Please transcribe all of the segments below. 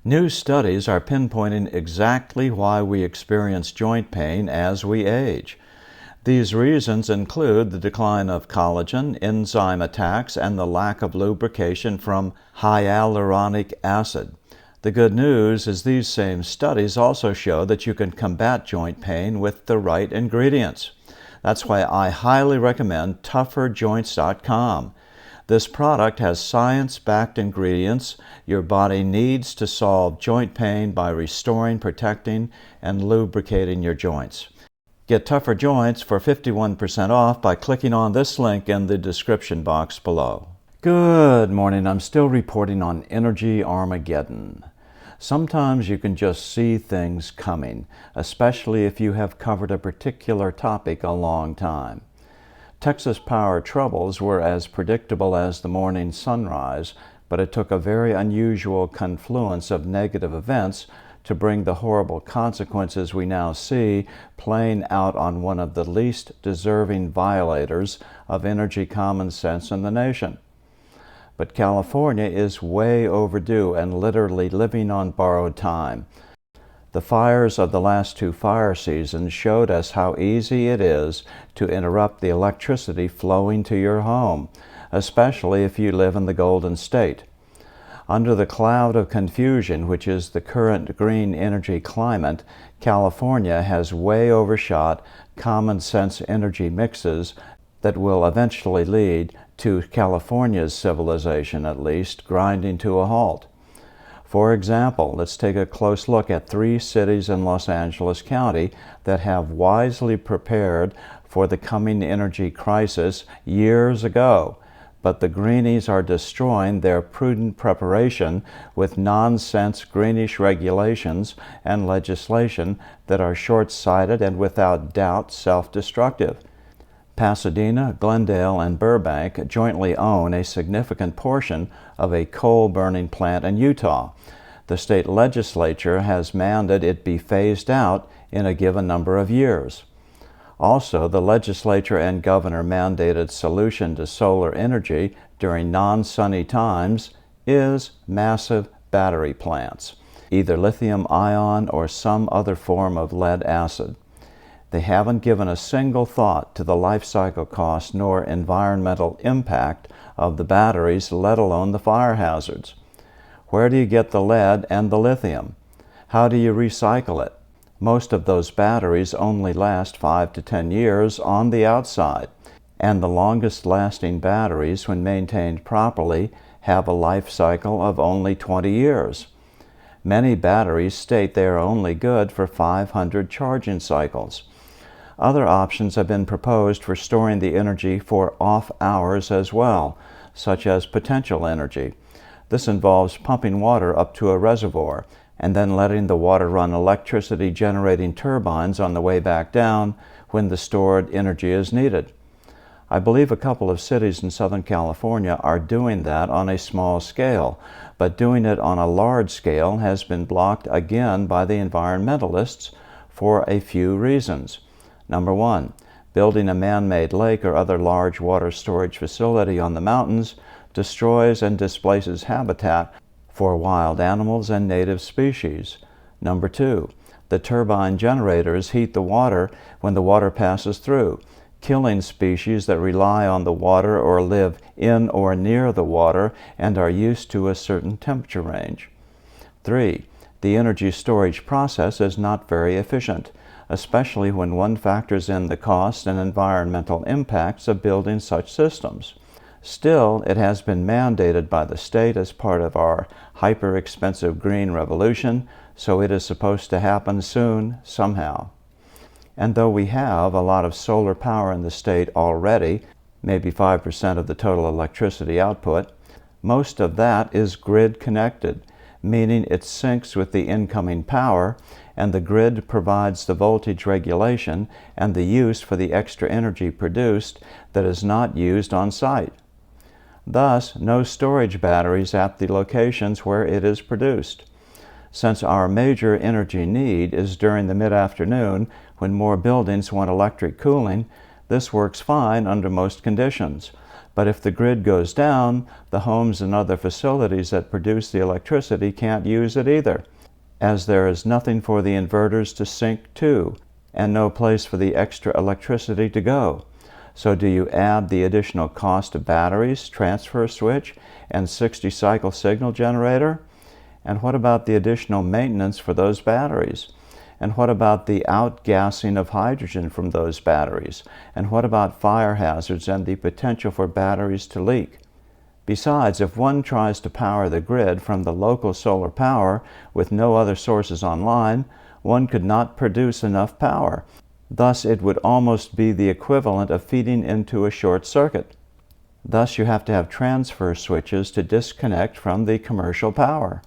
New studies are pinpointing exactly why we experience joint pain as we age. These reasons include the decline of collagen, enzyme attacks, and the lack of lubrication from hyaluronic acid. The good news is these same studies also show that you can combat joint pain with the right ingredients. That's why I highly recommend tougherjoints.com. This product has science-backed ingredients your body needs to solve joint pain by restoring, protecting, and lubricating your joints. Get Tougher Joints for 51% off by clicking on this link in the description box below. Good morning. I'm still reporting on energy Armageddon. Sometimes you can just see things coming, especially if you have covered a particular topic a long time. Texas power troubles were as predictable as the morning sunrise, but it took a very unusual confluence of negative events to bring the horrible consequences we now see playing out on one of the least deserving violators of energy common sense in the nation. But California is way overdue and literally living on borrowed time. The fires of the last two fire seasons showed us how easy it is to interrupt the electricity flowing to your home, especially if you live in the Golden State. Under the cloud of confusion, which is the current green energy climate, California has way overshot common sense energy mixes that will eventually lead to California's civilization, at least, grinding to a halt. For example, let's take a close look at 3 cities in Los Angeles County that have wisely prepared for the coming energy crisis years ago, but the greenies are destroying their prudent preparation with nonsense greenish regulations and legislation that are short-sighted and without doubt self-destructive. Pasadena, Glendale, and Burbank jointly own a significant portion of a coal-burning plant in Utah. The state legislature has mandated it be phased out in a given number of years. Also, the legislature and governor mandated solution to solar energy during non-sunny times is massive battery plants, either lithium-ion or some other form of lead acid. They haven't given a single thought to the life cycle cost nor environmental impact of the batteries, let alone the fire hazards. Where do you get the lead and the lithium? How do you recycle it? Most of those batteries only last 5 to 10 years on the outside, and the longest lasting batteries, when maintained properly, have a life cycle of only 20 years. Many batteries state they are only good for 500 charging cycles. Other options have been proposed for storing the energy for off hours as well, such as potential energy. This involves pumping water up to a reservoir and then letting the water run electricity generating turbines on the way back down when the stored energy is needed. I believe a couple of cities in Southern California are doing that on a small scale, but doing it on a large scale has been blocked again by the environmentalists for a few reasons. Number 1, building a man-made lake or other large water storage facility on the mountains destroys and displaces habitat for wild animals and native species. Number 2, the turbine generators heat the water when the water passes through, killing species that rely on the water or live in or near the water and are used to a certain temperature range. 3, the energy storage process is not very efficient, especially when one factors in the cost and environmental impacts of building such systems. Still, it has been mandated by the state as part of our hyper-expensive green revolution, so it is supposed to happen soon, somehow. And though we have a lot of solar power in the state already, maybe 5% of the total electricity output, most of that is grid connected, meaning it syncs with the incoming power, and the grid provides the voltage regulation and the use for the extra energy produced that is not used on site. Thus, no storage batteries at the locations where it is produced. Since our major energy need is during the mid-afternoon when more buildings want electric cooling, this works fine under most conditions. But if the grid goes down, the homes and other facilities that produce the electricity can't use it either, as there is nothing for the inverters to sync to, and no place for the extra electricity to go. So do you add the additional cost of batteries, transfer switch, and 60-cycle signal generator? And what about the additional maintenance for those batteries? And what about the outgassing of hydrogen from those batteries? And what about fire hazards and the potential for batteries to leak? Besides, if one tries to power the grid from the local solar power with no other sources online, one could not produce enough power. Thus, it would almost be the equivalent of feeding into a short circuit. Thus, you have to have transfer switches to disconnect from the commercial power.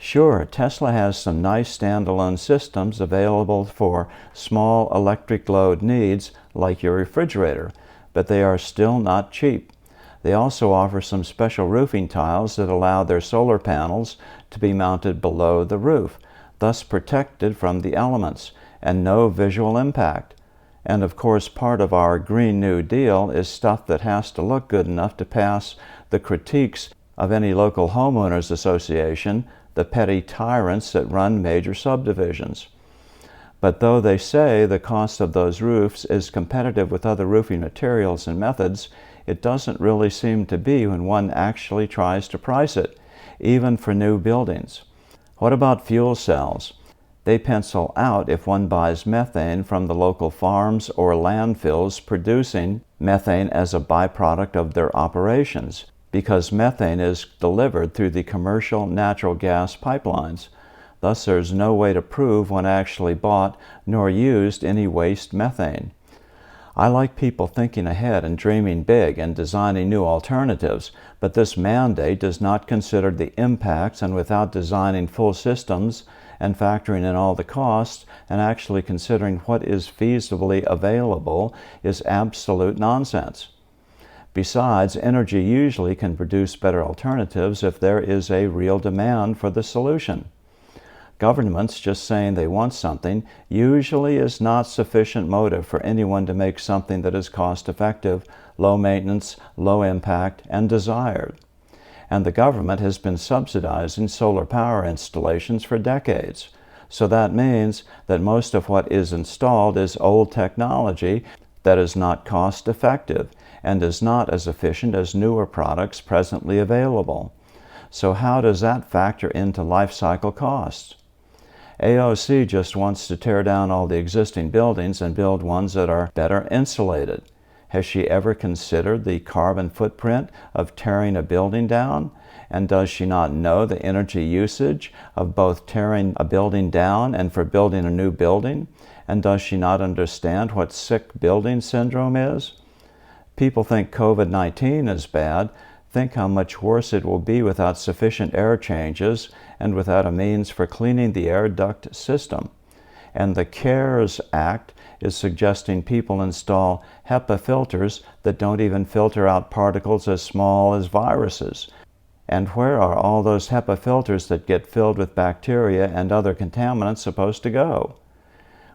Sure, Tesla has some nice standalone systems available for small electric load needs like your refrigerator, but they are still not cheap. They also offer some special roofing tiles that allow their solar panels to be mounted below the roof, thus protected from the elements, and no visual impact. And of course, part of our Green New Deal is stuff that has to look good enough to pass the critiques of any local homeowners association, the petty tyrants that run major subdivisions. But though they say the cost of those roofs is competitive with other roofing materials and methods, it doesn't really seem to be when one actually tries to price it, even for new buildings. What about fuel cells? They pencil out if one buys methane from the local farms or landfills producing methane as a byproduct of their operations, because methane is delivered through the commercial natural gas pipelines. Thus, there's no way to prove one actually bought nor used any waste methane. I like people thinking ahead and dreaming big and designing new alternatives, but this mandate does not consider the impacts, and without designing full systems and factoring in all the costs and actually considering what is feasibly available is absolute nonsense. Besides, energy usually can produce better alternatives if there is a real demand for the solution. Governments just saying they want something usually is not sufficient motive for anyone to make something that is cost-effective, low maintenance, low impact, and desired. And the government has been subsidizing solar power installations for decades. So that means that most of what is installed is old technology that is not cost-effective and is not as efficient as newer products presently available. So how does that factor into life cycle costs? AOC just wants to tear down all the existing buildings and build ones that are better insulated. Has she ever considered the carbon footprint of tearing a building down? And does she not know the energy usage of both tearing a building down and for building a new building? And does she not understand what sick building syndrome is? People think COVID-19 is bad. Think how much worse it will be without sufficient air changes and without a means for cleaning the air duct system. And the CARES Act is suggesting people install HEPA filters that don't even filter out particles as small as viruses. And where are all those HEPA filters that get filled with bacteria and other contaminants supposed to go?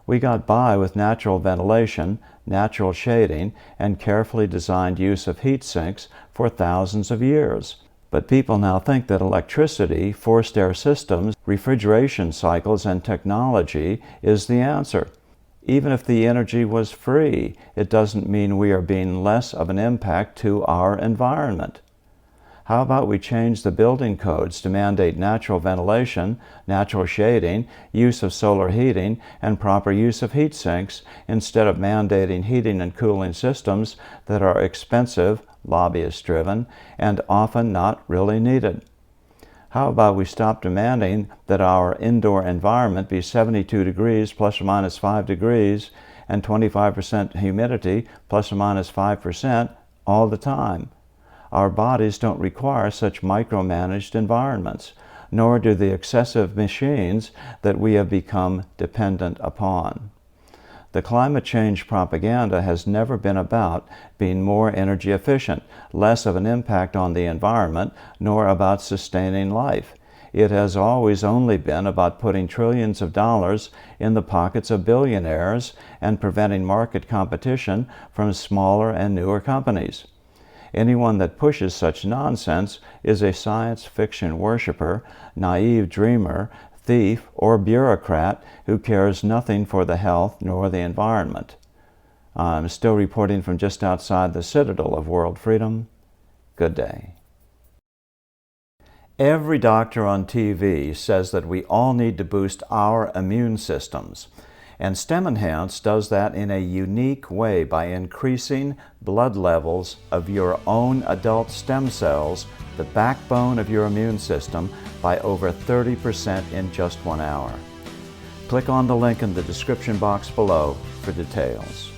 We got by with natural ventilation, natural shading, and carefully designed use of heat sinks for thousands of years. But people now think that electricity, forced air systems, refrigeration cycles, and technology is the answer. Even if the energy was free, it doesn't mean we are being less of an impact to our environment. How about we change the building codes to mandate natural ventilation, natural shading, use of solar heating, and proper use of heat sinks, instead of mandating heating and cooling systems that are expensive, lobbyist-driven, and often not really needed? How about we stop demanding that our indoor environment be 72 degrees plus or minus 5 degrees and 25% humidity plus or minus 5% all the time? Our bodies don't require such micromanaged environments, nor do the excessive machines that we have become dependent upon. The climate change propaganda has never been about being more energy efficient, less of an impact on the environment, nor about sustaining life. It has always only been about putting trillions of dollars in the pockets of billionaires and preventing market competition from smaller and newer companies. Anyone that pushes such nonsense is a science fiction worshiper, naive dreamer, thief, or bureaucrat who cares nothing for the health nor the environment. I'm still reporting from just outside the citadel of world freedom. Good day. Every doctor on TV says that we all need to boost our immune systems. And STEM Enhance does that in a unique way by increasing blood levels of your own adult stem cells, the backbone of your immune system, by over 30% in just 1 hour. Click on the link in the description box below for details.